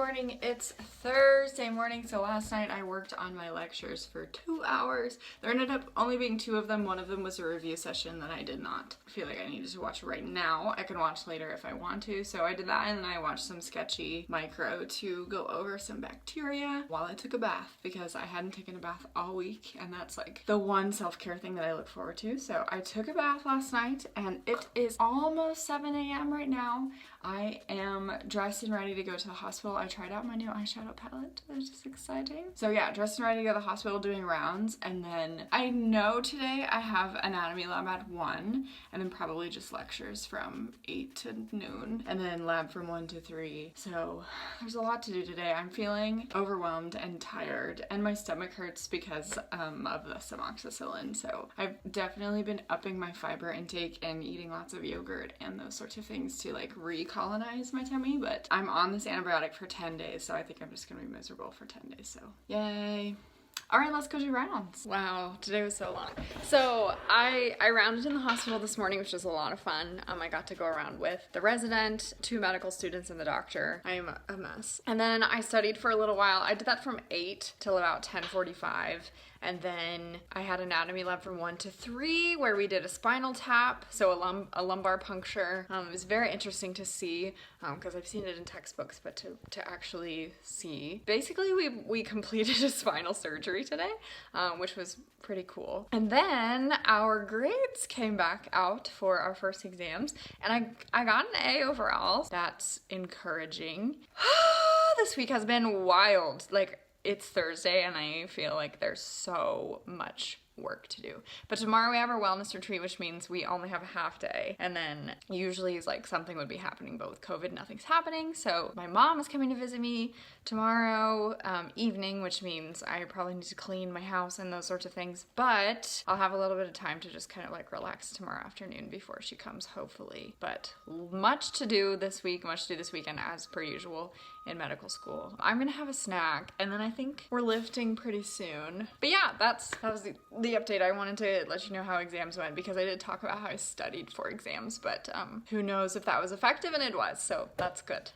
morning. It's Thursday morning, so last night I worked on my lectures for 2 hours. There ended up only being 2 of them. One of them was a review session that I did not feel like I needed to watch right now. I can watch later if I want to, so I did that, and then I watched some sketchy micro to go over some bacteria while I took a bath, because I hadn't taken a bath all week, and that's like the one self-care thing that I look forward to. So I took a bath last night, and it is almost 7 a.m. right now. I am dressed and ready to go to the hospital. I tried out my new eyeshadow palette, which is exciting. So yeah, dressed and ready to go to the hospital, doing rounds, and then I know today I have anatomy lab at 1, and then probably just lectures from 8 to noon, and then lab from 1 to 3. So there's a lot to do today. I'm feeling overwhelmed and tired, and my stomach hurts because of the amoxicillin. So I've definitely been upping my fiber intake and eating lots of yogurt and those sorts of things to like recolonize my tummy, but I'm on this antibiotic for 10 days, so I think I'm just gonna be miserable for 10 days, so yay. All right, let's go do rounds. Wow, today was so long. So I rounded in the hospital this morning, which was a lot of fun. I got to go around with the resident, 2 medical students, and the doctor. I am a mess. And then I studied for a little while. I did that from 8 till about 10:45. And then I had anatomy lab from 1 to 3, where we did a spinal tap, so a lumbar puncture. It was very interesting to see, because I've seen it in textbooks, but to actually see. Basically, we completed a spinal surgery today, which was pretty cool. And then our grades came back out for our first exams, and I got an A overall. That's encouraging. This week has been wild. Like, it's Thursday and I feel like there's so much work to do. But tomorrow we have our wellness retreat, which means we only have a half day. And then usually it's like something would be happening, but with COVID, nothing's happening. So my mom is coming to visit me tomorrow evening, which means I probably need to clean my house and those sorts of things. But I'll have a little bit of time to just kind of like relax tomorrow afternoon before she comes, hopefully. But much to do this week, much to do this weekend, as per usual in medical school. I'm gonna have a snack, and then I think we're lifting pretty soon. But yeah, that was the update. I wanted to let you know how exams went, because I did talk about how I studied for exams, but who knows if that was effective, and it was, so that's good.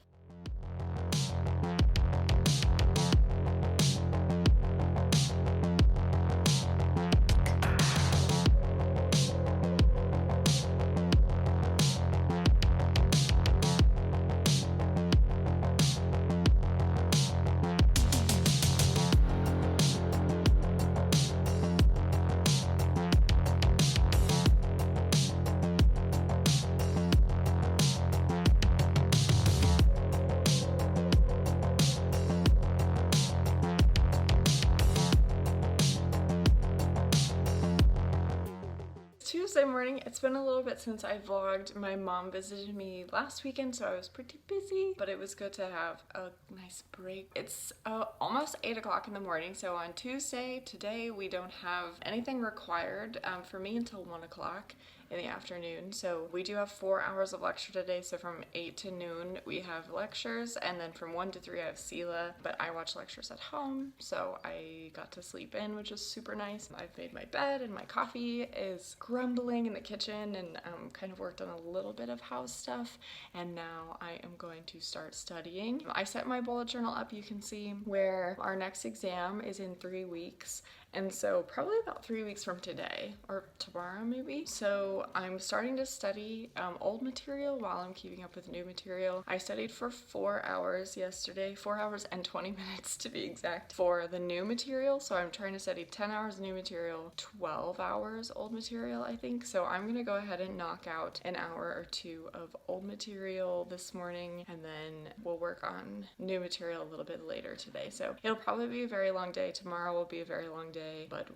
Tuesday morning. It's been a little bit since I vlogged. My mom visited me last weekend, so I was pretty busy, but it was good to have a nice break. It's almost 8 o'clock in the morning, so on Tuesday, today, we don't have anything required for me until 1 o'clock in the afternoon. So we do have 4 hours of lecture today, so from 8 to noon we have lectures, and then from 1 to 3 I have SELA, but I watch lectures at home, so I got to sleep in, which is super nice. I've made my bed, and my coffee is grumbling in the kitchen, and kind of worked on a little bit of house stuff, and now I am going to start studying. I set my bullet journal up, you can see, where our next exam is in 3 weeks, and so probably about 3 weeks from today, or tomorrow maybe. So I'm starting to study old material while I'm keeping up with new material. I studied for 4 hours yesterday, 4 hours and 20 minutes to be exact, for the new material. So I'm trying to study 10 hours new material, 12 hours old material, I think. So I'm gonna go ahead and knock out an hour or 2 of old material this morning, and then we'll work on new material a little bit later today. So it'll probably be a very long day. Tomorrow will be a very long day. But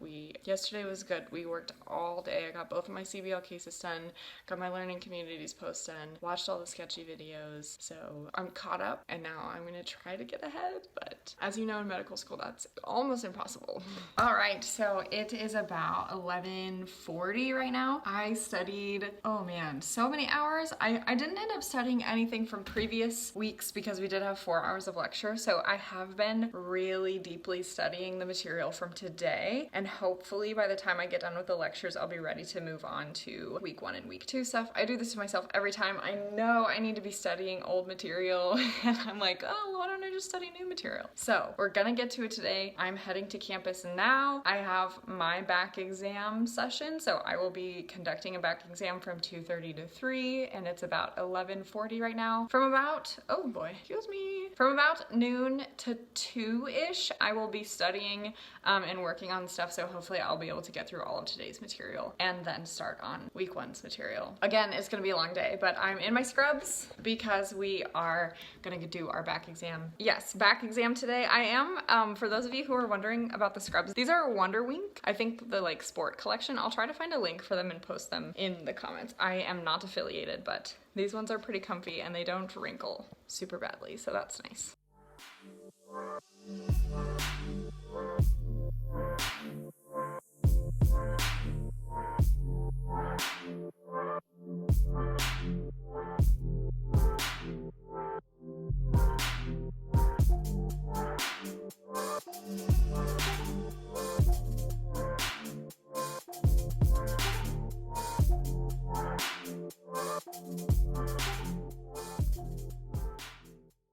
yesterday was good. We worked all day. I got both of my CBL cases done, got my learning communities posts done, watched all the sketchy videos. So I'm caught up, and now I'm gonna try to get ahead, but as you know, in medical school, that's almost impossible. All right, so it is about 11:40 right now. I studied, oh man, so many hours. I didn't end up studying anything from previous weeks because we did have 4 hours of lecture, so I have been really deeply studying the material from today. And hopefully by the time I get done with the lectures, I'll be ready to move on to week 1 and week 2 stuff. I do this to myself every time. I know I need to be studying old material and I'm like, oh, why don't I just just study new material. So we're gonna get to it today. I'm heading to campus now. I have my back exam session, so I will be conducting a back exam from 2:30 to 3, and it's about 11:40 right now. From about, oh boy, excuse me, from about noon to 2-ish, I will be studying and working on stuff, so hopefully I'll be able to get through all of today's material and then start on week 1's material. Again, it's gonna be a long day, but I'm in my scrubs because we are gonna do our back exam. Yes, back exam today. I am, for those of you who are wondering about the scrubs, these are Wonder Wink. I think the like sport collection. I'll try to find a link for them and post them in the comments. I am not affiliated, but these ones are pretty comfy and they don't wrinkle super badly, so that's nice.